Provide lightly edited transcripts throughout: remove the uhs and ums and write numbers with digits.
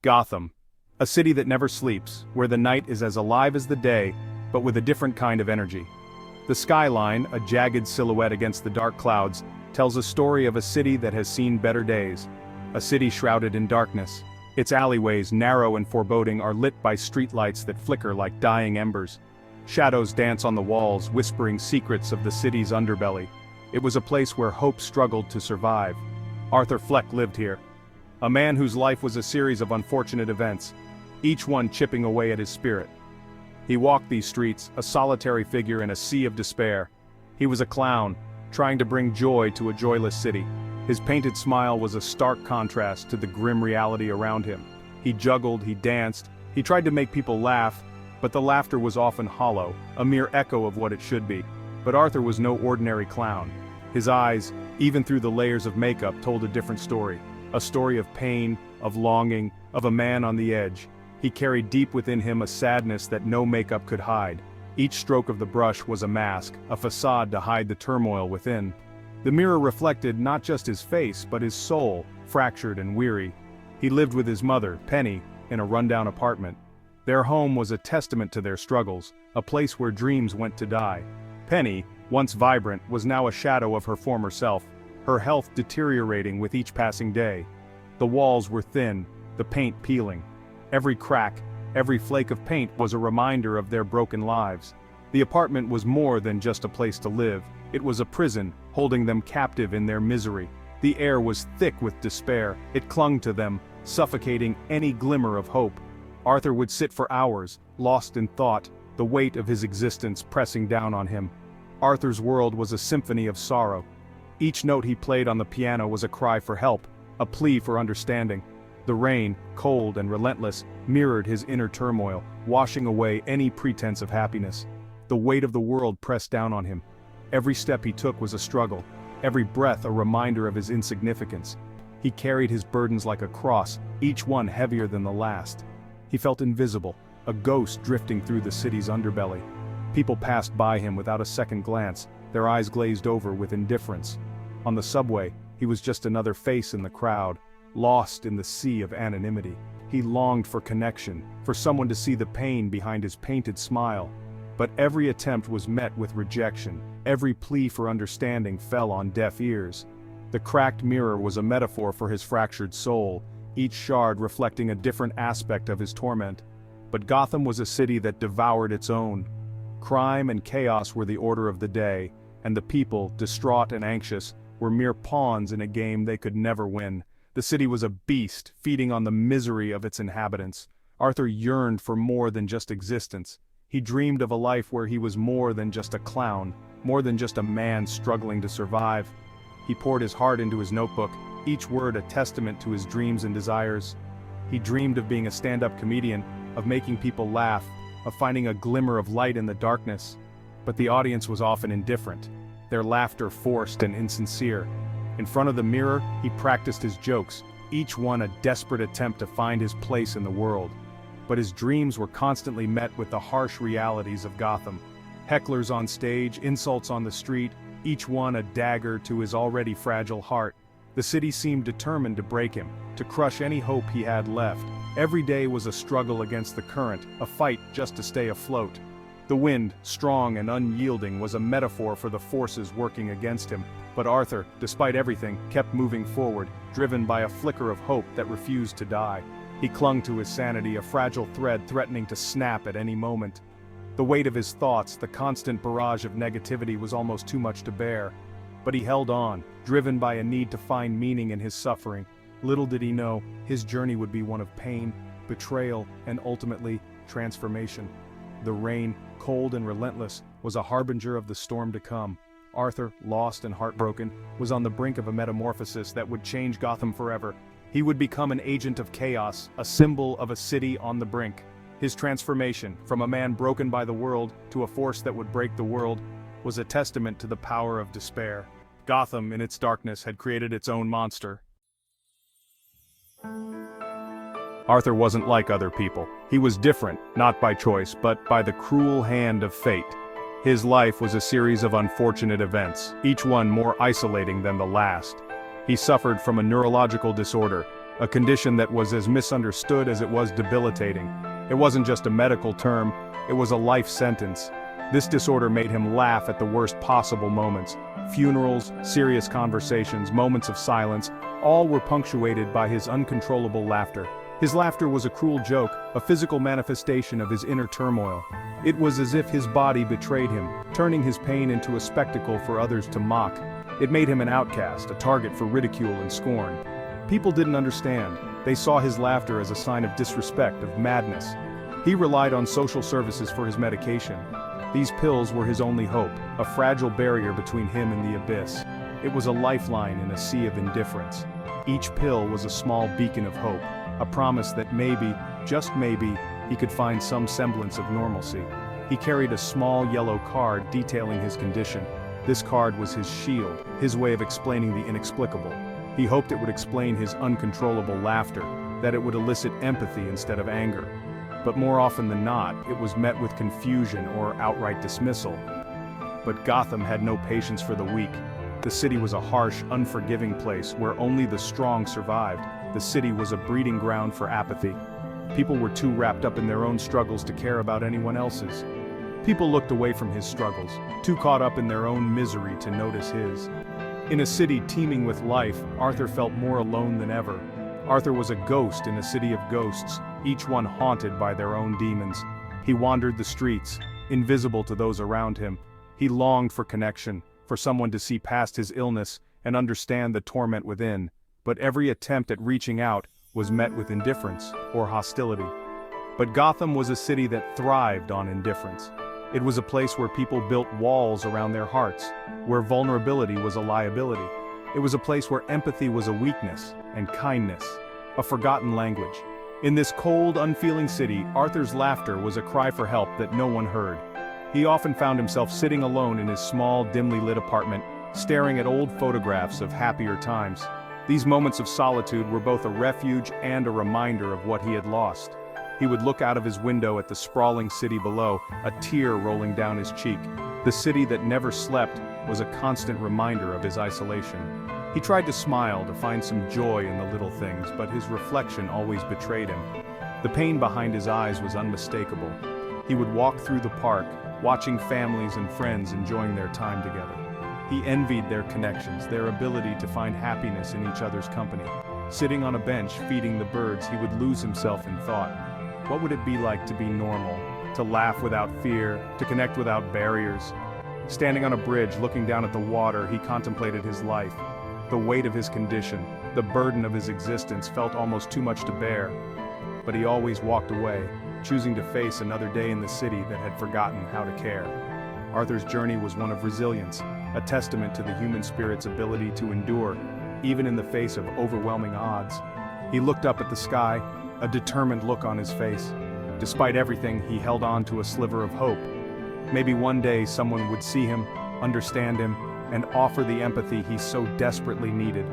Gotham. A city that never sleeps, where the night is as alive as the day, but with a different kind of energy. The skyline, a jagged silhouette against the dark clouds, tells a story of a city that has seen better days. A city shrouded in darkness. Its alleyways, narrow and foreboding, are lit by streetlights that flicker like dying embers. Shadows dance on the walls, whispering secrets of the city's underbelly. It was a place where hope struggled to survive. Arthur Fleck lived here. A man whose life was a series of unfortunate events, each one chipping away at his spirit. He walked these streets, a solitary figure in a sea of despair. He was a clown, trying to bring joy to a joyless city. His painted smile was a stark contrast to the grim reality around him. He juggled, he danced, he tried to make people laugh, but the laughter was often hollow, a mere echo of what it should be. But Arthur was no ordinary clown. His eyes, even through the layers of makeup, told a different story. A story of pain, of longing, of a man on the edge. He carried deep within him a sadness that no makeup could hide. Each stroke of the brush was a mask, a facade to hide the turmoil within. The mirror reflected not just his face, but his soul, fractured and weary. He lived with his mother, Penny, in a rundown apartment. Their home was a testament to their struggles, a place where dreams went to die. Penny, once vibrant, was now a shadow of her former self, her health deteriorating with each passing day. The walls were thin, the paint peeling. Every crack, every flake of paint was a reminder of their broken lives. The apartment was more than just a place to live, it was a prison, holding them captive in their misery. The air was thick with despair, it clung to them, suffocating any glimmer of hope. Arthur would sit for hours, lost in thought, the weight of his existence pressing down on him. Arthur's world was a symphony of sorrow. Each note he played on the piano was a cry for help, a plea for understanding. The rain, cold and relentless, mirrored his inner turmoil, washing away any pretense of happiness. The weight of the world pressed down on him. Every step he took was a struggle, every breath a reminder of his insignificance. He carried his burdens like a cross, each one heavier than the last. He felt invisible, a ghost drifting through the city's underbelly. People passed by him without a second glance, their eyes glazed over with indifference. On the subway, he was just another face in the crowd, lost in the sea of anonymity. He longed for connection, for someone to see the pain behind his painted smile. But every attempt was met with rejection, every plea for understanding fell on deaf ears. The cracked mirror was a metaphor for his fractured soul, each shard reflecting a different aspect of his torment. But Gotham was a city that devoured its own. Crime and chaos were the order of the day, and the people, distraught and anxious, were mere pawns in a game they could never win. The city was a beast, feeding on the misery of its inhabitants. Arthur yearned for more than just existence. He dreamed of a life where he was more than just a clown, more than just a man struggling to survive. He poured his heart into his notebook, each word a testament to his dreams and desires. He dreamed of being a stand-up comedian, of making people laugh, of finding a glimmer of light in the darkness. But the audience was often indifferent, their laughter forced and insincere. In front of the mirror, he practiced his jokes, each one a desperate attempt to find his place in the world. But his dreams were constantly met with the harsh realities of Gotham. Hecklers on stage, insults on the street, each one a dagger to his already fragile heart. The city seemed determined to break him, to crush any hope he had left. Every day was a struggle against the current, a fight just to stay afloat. The wind, strong and unyielding, was a metaphor for the forces working against him. But Arthur, despite everything, kept moving forward, driven by a flicker of hope that refused to die. He clung to his sanity, a fragile thread threatening to snap at any moment. The weight of his thoughts, the constant barrage of negativity, was almost too much to bear. But he held on, driven by a need to find meaning in his suffering. Little did he know, his journey would be one of pain, betrayal, and ultimately, transformation. The rain, cold and relentless, was a harbinger of the storm to come. Arthur, lost and heartbroken, was on the brink of a metamorphosis that would change Gotham forever. He would become an agent of chaos, a symbol of a city on the brink. His transformation, from a man broken by the world to a force that would break the world, was a testament to the power of despair. Gotham, in its darkness, had created its own monster. Arthur wasn't like other people. He was different, not by choice, but by the cruel hand of fate. His life was a series of unfortunate events, each one more isolating than the last. He suffered from a neurological disorder, a condition that was as misunderstood as it was debilitating. It wasn't just a medical term, it was a life sentence. This disorder made him laugh at the worst possible moments. Funerals, serious conversations, moments of silence, all were punctuated by his uncontrollable laughter. His laughter was a cruel joke, a physical manifestation of his inner turmoil. It was as if his body betrayed him, turning his pain into a spectacle for others to mock. It made him an outcast, a target for ridicule and scorn. People didn't understand. They saw his laughter as a sign of disrespect, of madness. He relied on social services for his medication. These pills were his only hope, a fragile barrier between him and the abyss. It was a lifeline in a sea of indifference. Each pill was a small beacon of hope, a promise that maybe, just maybe, he could find some semblance of normalcy. He carried a small yellow card detailing his condition. This card was his shield, his way of explaining the inexplicable. He hoped it would explain his uncontrollable laughter, that it would elicit empathy instead of anger. But more often than not, it was met with confusion or outright dismissal. But Gotham had no patience for the weak. The city was a harsh, unforgiving place where only the strong survived. The city was a breeding ground for apathy. People were too wrapped up in their own struggles to care about anyone else's. People looked away from his struggles, too caught up in their own misery to notice his. In a city teeming with life, Arthur felt more alone than ever. Arthur was a ghost in a city of ghosts, each one haunted by their own demons. He wandered the streets, invisible to those around him. He longed for connection, for someone to see past his illness and understand the torment within. But every attempt at reaching out was met with indifference or hostility. But Gotham was a city that thrived on indifference. It was a place where people built walls around their hearts, where vulnerability was a liability. It was a place where empathy was a weakness, and kindness, a forgotten language. In this cold, unfeeling city, Arthur's laughter was a cry for help that no one heard. He often found himself sitting alone in his small, dimly lit apartment, staring at old photographs of happier times. These moments of solitude were both a refuge and a reminder of what he had lost. He would look out of his window at the sprawling city below, a tear rolling down his cheek. The city that never slept was a constant reminder of his isolation. He tried to smile, to find some joy in the little things, but his reflection always betrayed him. The pain behind his eyes was unmistakable. He would walk through the park, watching families and friends enjoying their time together. He envied their connections, their ability to find happiness in each other's company. Sitting on a bench feeding the birds, he would lose himself in thought. What would it be like to be normal, to laugh without fear, to connect without barriers? Standing on a bridge, looking down at the water, he contemplated his life. The weight of his condition, the burden of his existence felt almost too much to bear. But he always walked away, choosing to face another day in the city that had forgotten how to care. Arthur's journey was one of resilience, a testament to the human spirit's ability to endure, even in the face of overwhelming odds. He looked up at the sky, a determined look on his face. Despite everything, he held on to a sliver of hope. Maybe one day someone would see him, understand him, and offer the empathy he so desperately needed.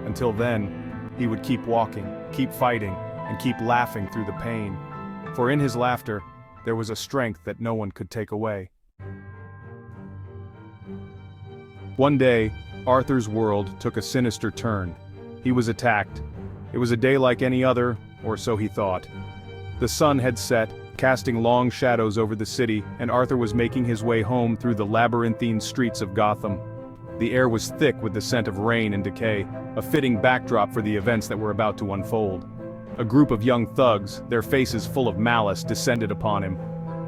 Until then, he would keep walking, keep fighting, and keep laughing through the pain. For in his laughter, there was a strength that no one could take away. One day, Arthur's world took a sinister turn. He was attacked. It was a day like any other, or so he thought. The sun had set, casting long shadows over the city, and Arthur was making his way home through the labyrinthine streets of Gotham. The air was thick with the scent of rain and decay, a fitting backdrop for the events that were about to unfold. A group of young thugs, their faces full of malice, descended upon him.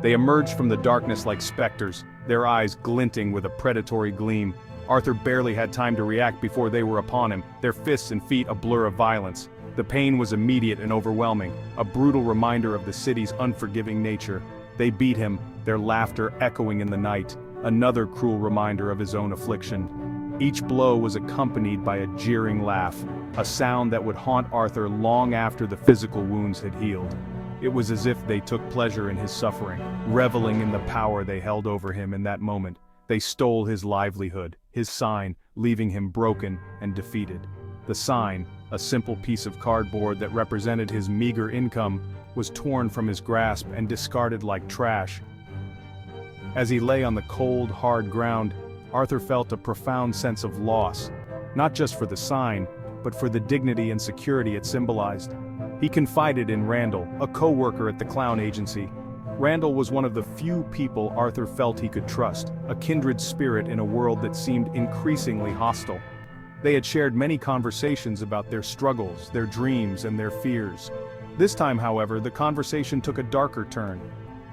They emerged from the darkness like specters, their eyes glinting with a predatory gleam. Arthur barely had time to react before they were upon him, their fists and feet a blur of violence. The pain was immediate and overwhelming, a brutal reminder of the city's unforgiving nature. They beat him, their laughter echoing in the night, another cruel reminder of his own affliction. Each blow was accompanied by a jeering laugh, a sound that would haunt Arthur long after the physical wounds had healed. It was as if they took pleasure in his suffering, reveling in the power they held over him in that moment. They stole his livelihood, his sign, leaving him broken and defeated. The sign, a simple piece of cardboard that represented his meager income, was torn from his grasp and discarded like trash. As he lay on the cold, hard ground, Arthur felt a profound sense of loss, not just for the sign, but for the dignity and security it symbolized. He confided in Randall, a co-worker at the clown agency. Randall was one of the few people Arthur felt he could trust, a kindred spirit in a world that seemed increasingly hostile. They had shared many conversations about their struggles, their dreams, and their fears. This time, however, the conversation took a darker turn.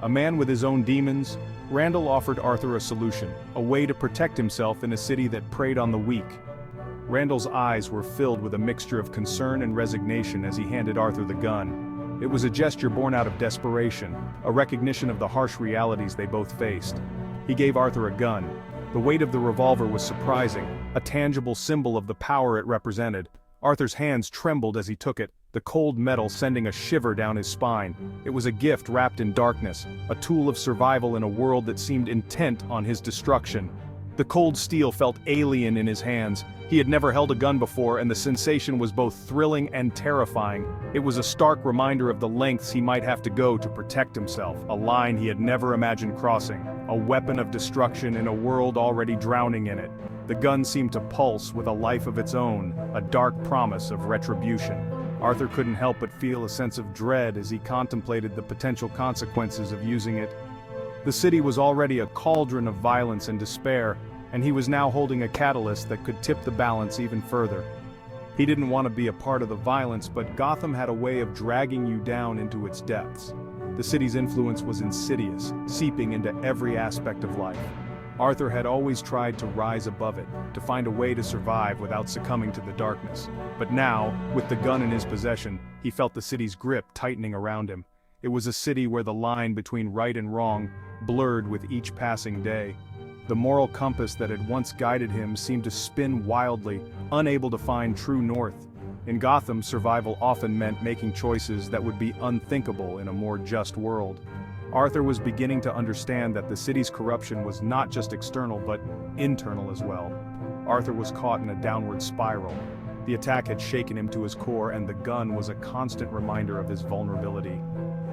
A man with his own demons, Randall offered Arthur a solution, a way to protect himself in a city that preyed on the weak. Randall's eyes were filled with a mixture of concern and resignation as he handed Arthur the gun. It was a gesture born out of desperation, a recognition of the harsh realities they both faced. He gave Arthur a gun. The weight of the revolver was surprising, a tangible symbol of the power it represented. Arthur's hands trembled as he took it, the cold metal sending a shiver down his spine. It was a gift wrapped in darkness, a tool of survival in a world that seemed intent on his destruction. The cold steel felt alien in his hands. He had never held a gun before, and the sensation was both thrilling and terrifying. It was a stark reminder of the lengths he might have to go to protect himself, a line he had never imagined crossing, a weapon of destruction in a world already drowning in it. The gun seemed to pulse with a life of its own, a dark promise of retribution. Arthur couldn't help but feel a sense of dread as he contemplated the potential consequences of using it. The city was already a cauldron of violence and despair, and he was now holding a catalyst that could tip the balance even further. He didn't want to be a part of the violence, but Gotham had a way of dragging you down into its depths. The city's influence was insidious, seeping into every aspect of life. Arthur had always tried to rise above it, to find a way to survive without succumbing to the darkness. But now, with the gun in his possession, he felt the city's grip tightening around him. It was a city where the line between right and wrong blurred with each passing day. The moral compass that had once guided him seemed to spin wildly, unable to find true north. In Gotham, survival often meant making choices that would be unthinkable in a more just world. Arthur was beginning to understand that the city's corruption was not just external but internal as well. Arthur was caught in a downward spiral. The attack had shaken him to his core, and the gun was a constant reminder of his vulnerability.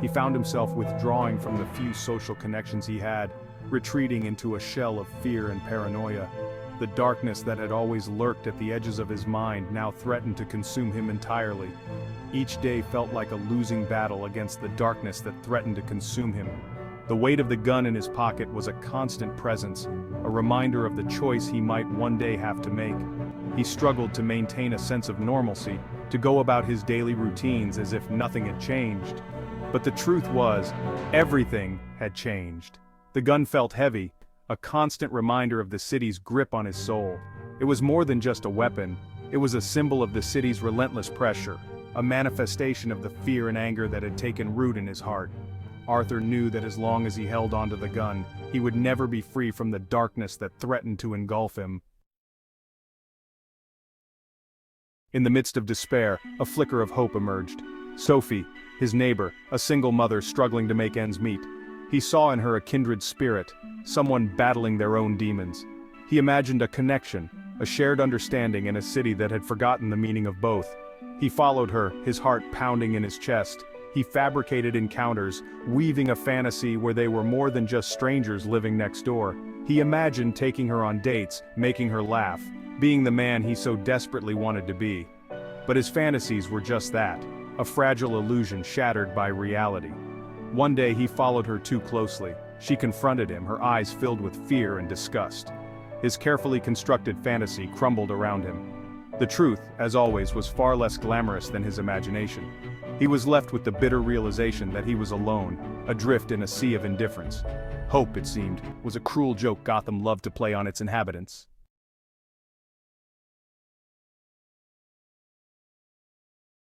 He found himself withdrawing from the few social connections he had, retreating into a shell of fear and paranoia. The darkness that had always lurked at the edges of his mind now threatened to consume him entirely. Each day felt like a losing battle against the darkness that threatened to consume him. The weight of the gun in his pocket was a constant presence, a reminder of the choice he might one day have to make. He struggled to maintain a sense of normalcy, to go about his daily routines as if nothing had changed. But the truth was, everything had changed. The gun felt heavy, a constant reminder of the city's grip on his soul. It was more than just a weapon, it was a symbol of the city's relentless pressure, a manifestation of the fear and anger that had taken root in his heart. Arthur knew that as long as he held onto the gun, he would never be free from the darkness that threatened to engulf him. In the midst of despair, a flicker of hope emerged. Sophie, his neighbor, a single mother struggling to make ends meet. He saw in her a kindred spirit, someone battling their own demons. He imagined a connection, a shared understanding in a city that had forgotten the meaning of both. He followed her, his heart pounding in his chest. He fabricated encounters, weaving a fantasy where they were more than just strangers living next door. He imagined taking her on dates, making her laugh, being the man he so desperately wanted to be. But his fantasies were just that, a fragile illusion shattered by reality. One day he followed her too closely. She confronted him, her eyes filled with fear and disgust. His carefully constructed fantasy crumbled around him. The truth, as always, was far less glamorous than his imagination. He was left with the bitter realization that he was alone, adrift in a sea of indifference. Hope, it seemed, was a cruel joke Gotham loved to play on its inhabitants.